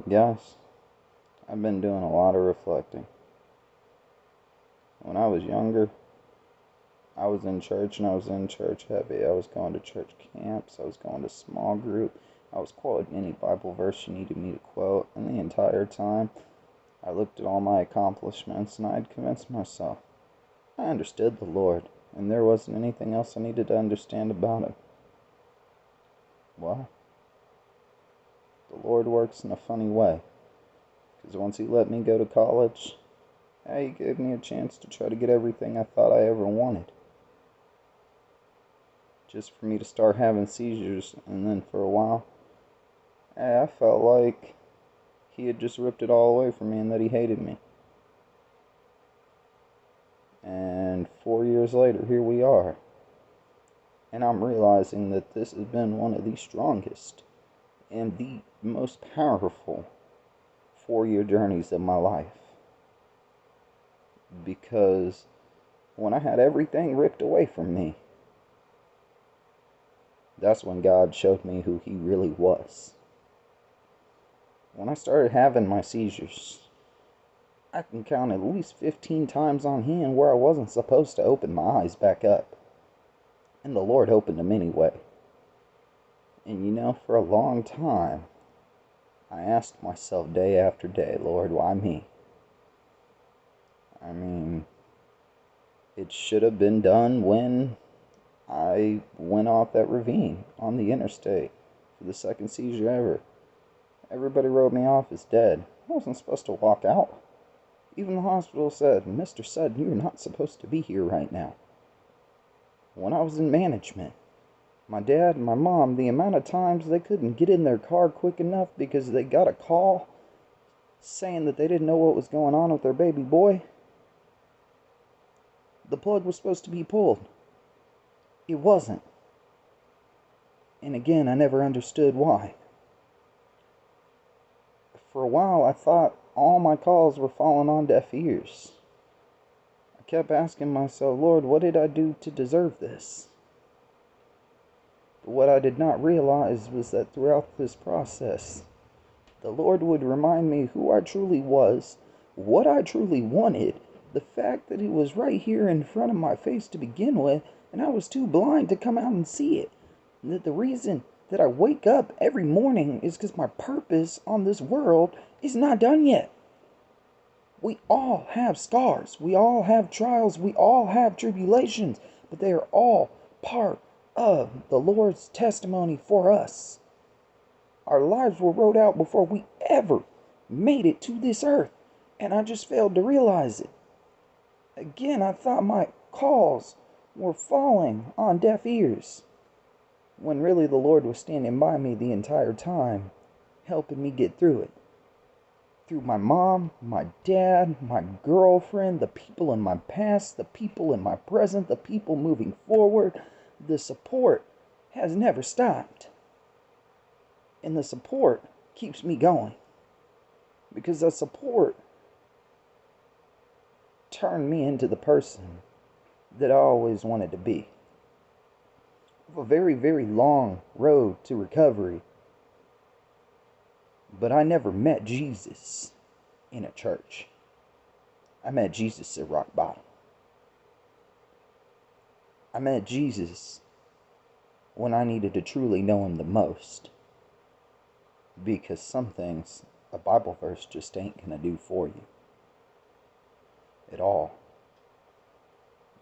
Yes, I've been doing a lot of reflecting. When I was younger, I was in church and I was in church heavy. I was going to church camps, I was going to small group, I was quoting any Bible verse you needed me to quote, and the entire time I looked at all my accomplishments and I had convinced myself I understood the Lord and there wasn't anything else I needed to understand about Him. Well, the Lord works in a funny way, because once He let me go to college, He gave me a chance to try to get everything I thought I ever wanted. Just for me to start having seizures, and then for a while, I felt like He had just ripped it all away from me and that He hated me. And 4 years later, here we are. And I'm realizing that this has been one of the strongest and the most powerful 4 year journeys of my life. Because when I had everything ripped away from me, that's when God showed me who He really was. When I started having my seizures, I can count at least 15 times on hand where I wasn't supposed to open my eyes back up. And the Lord opened them anyway. And for a long time, I asked myself day after day, Lord, why me? I mean, it should have been done when I went off that ravine on the interstate for the second seizure ever. Everybody wrote me off as dead. I wasn't supposed to walk out. Even the hospital said, Mr. Sutton, you're not supposed to be here right now. When I was in management, my dad and my mom, the amount of times they couldn't get in their car quick enough because they got a call saying that they didn't know what was going on with their baby boy. The plug was supposed to be pulled. It wasn't. And again, I never understood why. For a while, I thought all my calls were falling on deaf ears. I kept asking myself, Lord, what did I do to deserve this? But what I did not realize was that throughout this process, the Lord would remind me who I truly was, what I truly wanted, the fact that it was right here in front of my face to begin with, and I was too blind to come out and see it. And that the reason that I wake up every morning is because my purpose on this world is not done yet. We all have scars, we all have trials, we all have tribulations, but they are all part of the Lord's testimony for us. Our lives were wrote out before we ever made it to this earth, and I just failed to realize it. Again, I thought my calls were falling on deaf ears, when really the Lord was standing by me the entire time, helping me get through it. Through my mom, my dad, my girlfriend, the people in my past, the people in my present, the people moving forward, the support has never stopped. And the support keeps me going. Because the support turned me into the person that I always wanted to be. A very, very long road to recovery. But I never met Jesus in a church. I met Jesus at rock bottom. I met Jesus when I needed to truly know Him the most. Because some things a Bible verse just ain't gonna do for you at all.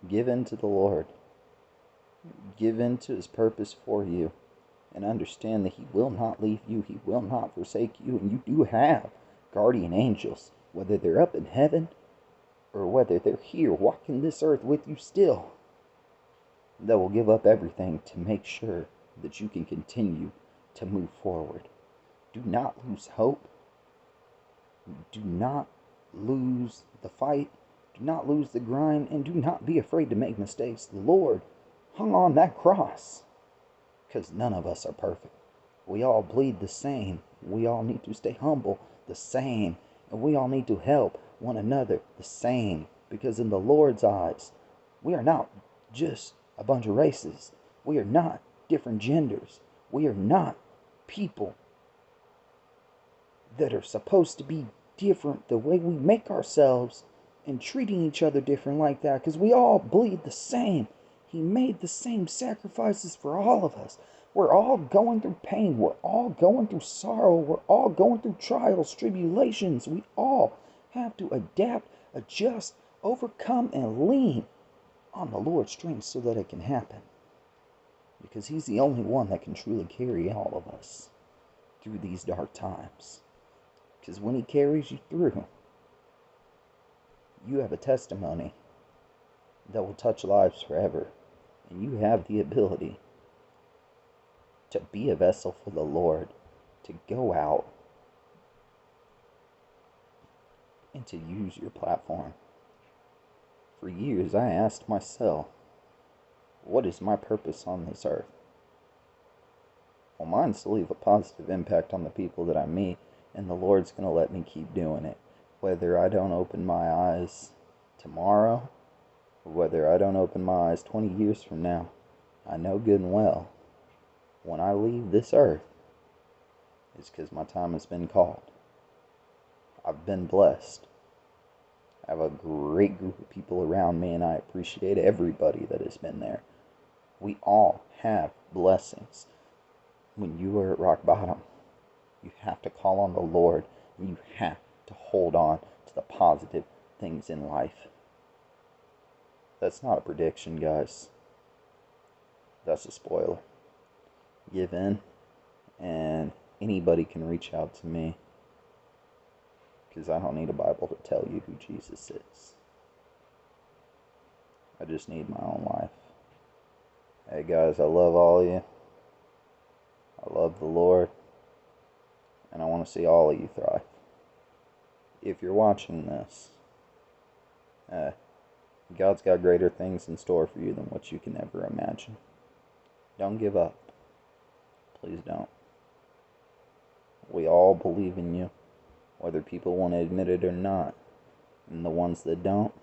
Give in to the Lord. Give in to His purpose for you. And understand that He will not leave you. He will not forsake you. And you do have guardian angels. Whether they're up in heaven or whether they're here walking this earth with you still. That will give up everything to make sure that you can continue to move forward. Do not lose hope. Do not lose the fight. Do not lose the grind. And do not be afraid to make mistakes. The Lord hung on that cross because none of us are perfect. We all bleed the same. We all need to stay humble the same. And we all need to help one another the same. Because in the Lord's eyes, we are not just a bunch of races. We are not different genders. We are not people that are supposed to be different, the way we make ourselves and treating each other different like that, because we all bleed the same. He made the same sacrifices for all of us. We're all going through pain. We're all going through sorrow. We're all going through trials, tribulations. We all have to adapt, adjust, overcome, and lean on the Lord's strength so that it can happen. Because He's the only one that can truly carry all of us through these dark times. Because when He carries you through, you have a testimony that will touch lives forever. And you have the ability to be a vessel for the Lord, to go out and to use your platform. For years, I asked myself, what is my purpose on this earth? Well, mine's to leave a positive impact on the people that I meet, and the Lord's going to let me keep doing it. Whether I don't open my eyes tomorrow, or whether I don't open my eyes 20 years from now, I know good and well, when I leave this earth, it's because my time has been called. I've been blessed. I have a great group of people around me, and I appreciate everybody that has been there. We all have blessings. When you are at rock bottom, you have to call on the Lord, and you have to hold on to the positive things in life. That's not a prediction, guys. That's a spoiler. Give in, and anybody can reach out to me, because I don't need a Bible to tell you who Jesus is. I just need my own life. Hey guys, I love all of you. I love the Lord, and I want to see all of you thrive. If you're watching this, God's got greater things in store for you than what you can ever imagine. Don't give up. Please don't. We all believe in you, whether people want to admit it or not. And the ones that don't,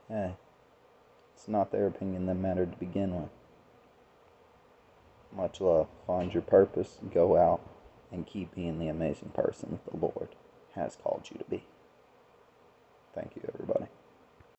it's not their opinion that mattered to begin with. Much love. Find your purpose, go out, and keep being the amazing person that the Lord has called you to be. Thank you, everybody.